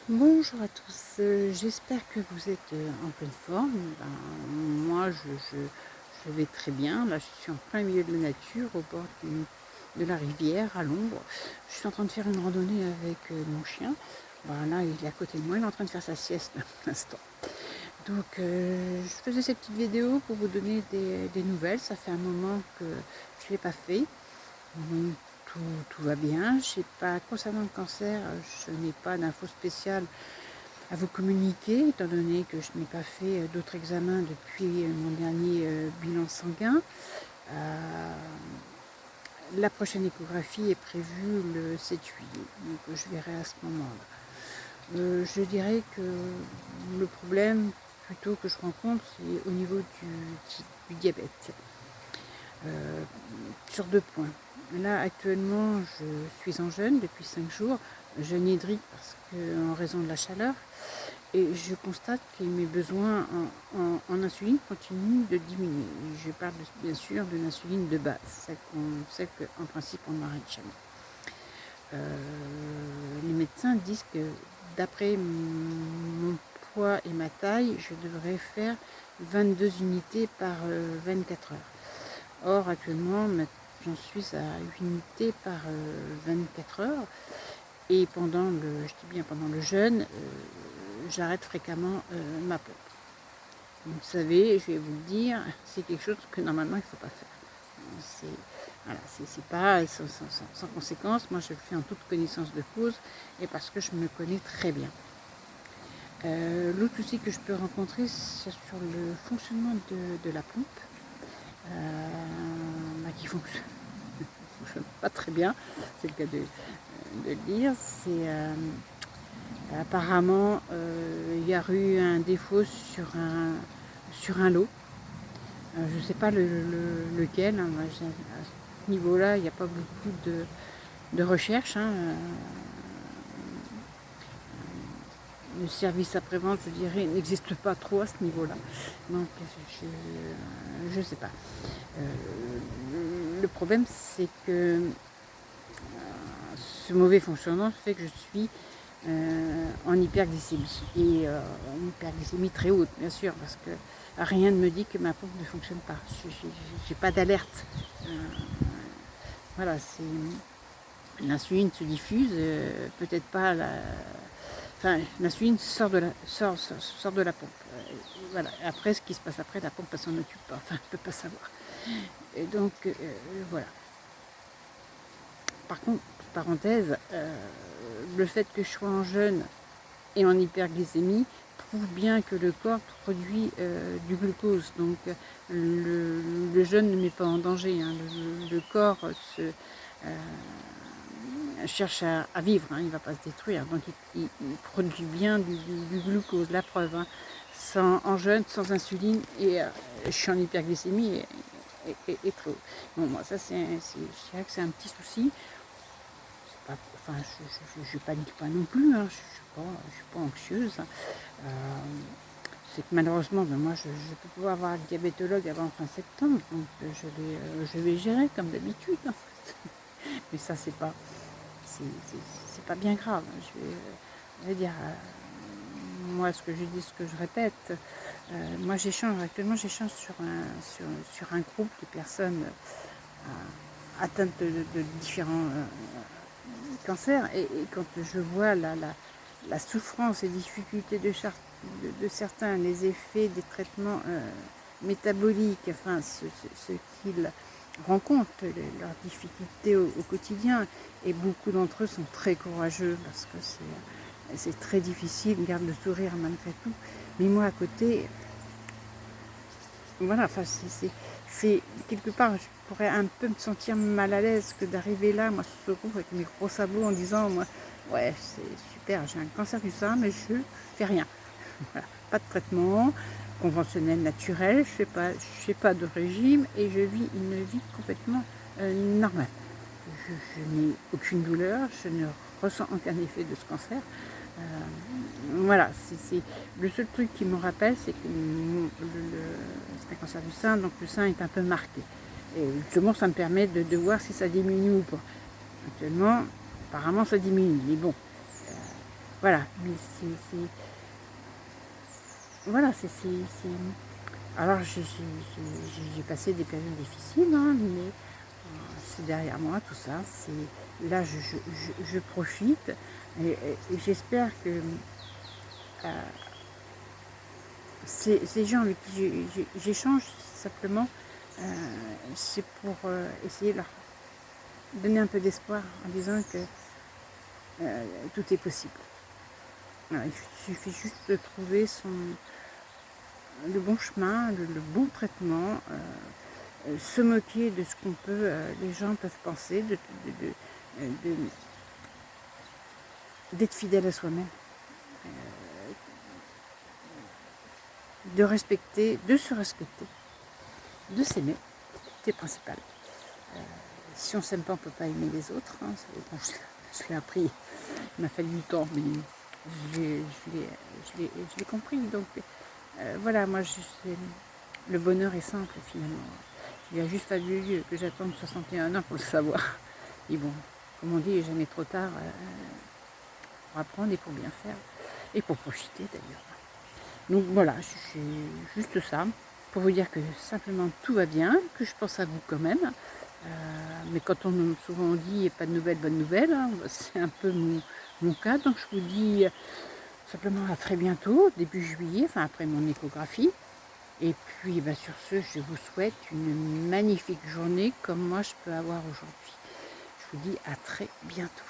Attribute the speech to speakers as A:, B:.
A: Bonjour à tous, j'espère que vous êtes en pleine forme. Moi, je vais très bien. Là, je suis en plein milieu de la nature, au bord de la rivière, à l'ombre. Je suis en train de faire une randonnée avec mon chien. Là, il est à côté de moi, il est en train de faire sa sieste pour l'instant. Donc, je faisais cette petite vidéo pour vous donner des nouvelles. Ça fait un moment que je ne l'ai pas fait. Donc, tout va bien. Concernant le cancer, je n'ai pas d'infos spéciales à vous communiquer, étant donné que je n'ai pas fait d'autres examens depuis mon dernier bilan sanguin. La prochaine échographie est prévue le 7 juillet, donc je verrai à ce moment-là. Je dirais que le problème plutôt que je rencontre, c'est au niveau du diabète. Sur 2 points. Là, actuellement, je suis en jeûne depuis 5 jours, jeûne hydrique parce que, en raison de la chaleur, et je constate que mes besoins en insuline continuent de diminuer. Je parle bien sûr de l'insuline de base, celle qu'en principe on n'arrête jamais. Les médecins disent que d'après mon poids et ma taille, je devrais faire 22 unités par 24 heures. Or, actuellement, j'en suis à 8 unités par 24 heures. Et pendant le jeûne, j'arrête fréquemment ma pompe. Donc, vous savez, je vais vous le dire, c'est quelque chose que normalement il ne faut pas faire. C'est pas sans conséquence. Moi, je le fais en toute connaissance de cause et parce que je me connais très bien. L'autre souci que je peux rencontrer, c'est sur le fonctionnement de la pompe, qui fonctionne pas très bien, c'est le cas de le dire. Apparemment, il y a eu un défaut sur un lot. Je ne sais pas lequel. À ce niveau-là, il n'y a pas beaucoup de recherche. Le service après-vente, je dirais, n'existe pas trop à ce niveau-là. Donc, je ne sais pas. Le problème, c'est que ce mauvais fonctionnement fait que je suis en hyperglycémie. Et en hyperglycémie très haute, bien sûr, parce que rien ne me dit que ma pompe ne fonctionne pas. Je n'ai pas d'alerte. Voilà, l'insuline se diffuse, peut-être pas l'insuline sort de la pompe. Voilà. Après, ce qui se passe après, la pompe, elle s'en occupe pas. Enfin, je ne peux pas savoir. Et donc, voilà. Par contre, parenthèse, le fait que je sois en jeûne et en hyperglycémie prouve bien que le corps produit du glucose. Donc, le jeûne ne met pas en danger. Le corps cherche à vivre, il ne va pas se détruire. Donc, il produit bien du glucose, la preuve. En jeûne, sans insuline, et je suis en hyperglycémie et trop. Bon, moi, ça, je dirais que c'est un petit souci. Je ne panique pas non plus, je ne suis pas anxieuse. C'est que malheureusement, moi, je peux pas avoir un diabétologue avant fin septembre, donc je vais gérer comme d'habitude. Mais ça, c'est pas bien grave. Je vais dire, moi, ce que je dis, ce que je répète, moi, actuellement, j'échange sur un groupe de personnes atteintes de différents cancer, et quand je vois la souffrance et difficultés de certains, les effets des traitements métaboliques, enfin ce qu'ils rencontrent, leurs difficultés au quotidien, et beaucoup d'entre eux sont très courageux parce que c'est très difficile, ils gardent le sourire malgré tout. Mais moi à côté, voilà, c'est quelque part, je pourrais un peu me sentir mal à l'aise que d'arriver là, moi, sur ce groupe avec mes gros sabots, en disant, moi, ouais, c'est super, j'ai un cancer du sein, mais je fais rien. Voilà. Pas de traitement conventionnel, naturel, je fais pas de régime, et je vis une vie complètement normale. Je n'ai aucune douleur, je ne ressens aucun effet de ce cancer. Voilà, c'est le seul truc qui me rappelle, c'est que c'est un cancer du sein, donc le sein est un peu marqué. Et justement, ça me permet de voir si ça diminue ou pas. Actuellement, apparemment, ça diminue, mais bon, voilà, mais voilà, alors j'ai passé des périodes difficiles, hein, mais c'est derrière moi tout ça. Là je profite et j'espère que ces gens avec qui j'échange simplement, c'est pour essayer de leur donner un peu d'espoir en disant que tout est possible. Voilà, il suffit juste de trouver le bon chemin, le bon traitement, se moquer de ce qu'on peut, les gens peuvent penser, d'être fidèle à soi-même, de se respecter, de s'aimer, c'est principal. Si on s'aime pas, on peut pas aimer les autres. Hein, je l'ai appris, il m'a fallu du temps, mais je l'ai compris. Donc voilà, moi le bonheur est simple finalement. Il a juste fallu que j'attende 61 ans pour le savoir. Et bon, comme on dit, il n'est jamais trop tard pour apprendre et pour bien faire. Et pour profiter d'ailleurs. Donc voilà, c'est juste ça. Pour vous dire que simplement tout va bien, que je pense à vous quand même. Mais quand souvent on dit pas de nouvelles, bonnes nouvelles, hein, c'est un peu mon cas. Donc je vous dis simplement à très bientôt, début juillet, enfin après mon échographie. Et puis sur ce, je vous souhaite une magnifique journée comme moi je peux avoir aujourd'hui. Je vous dis à très bientôt.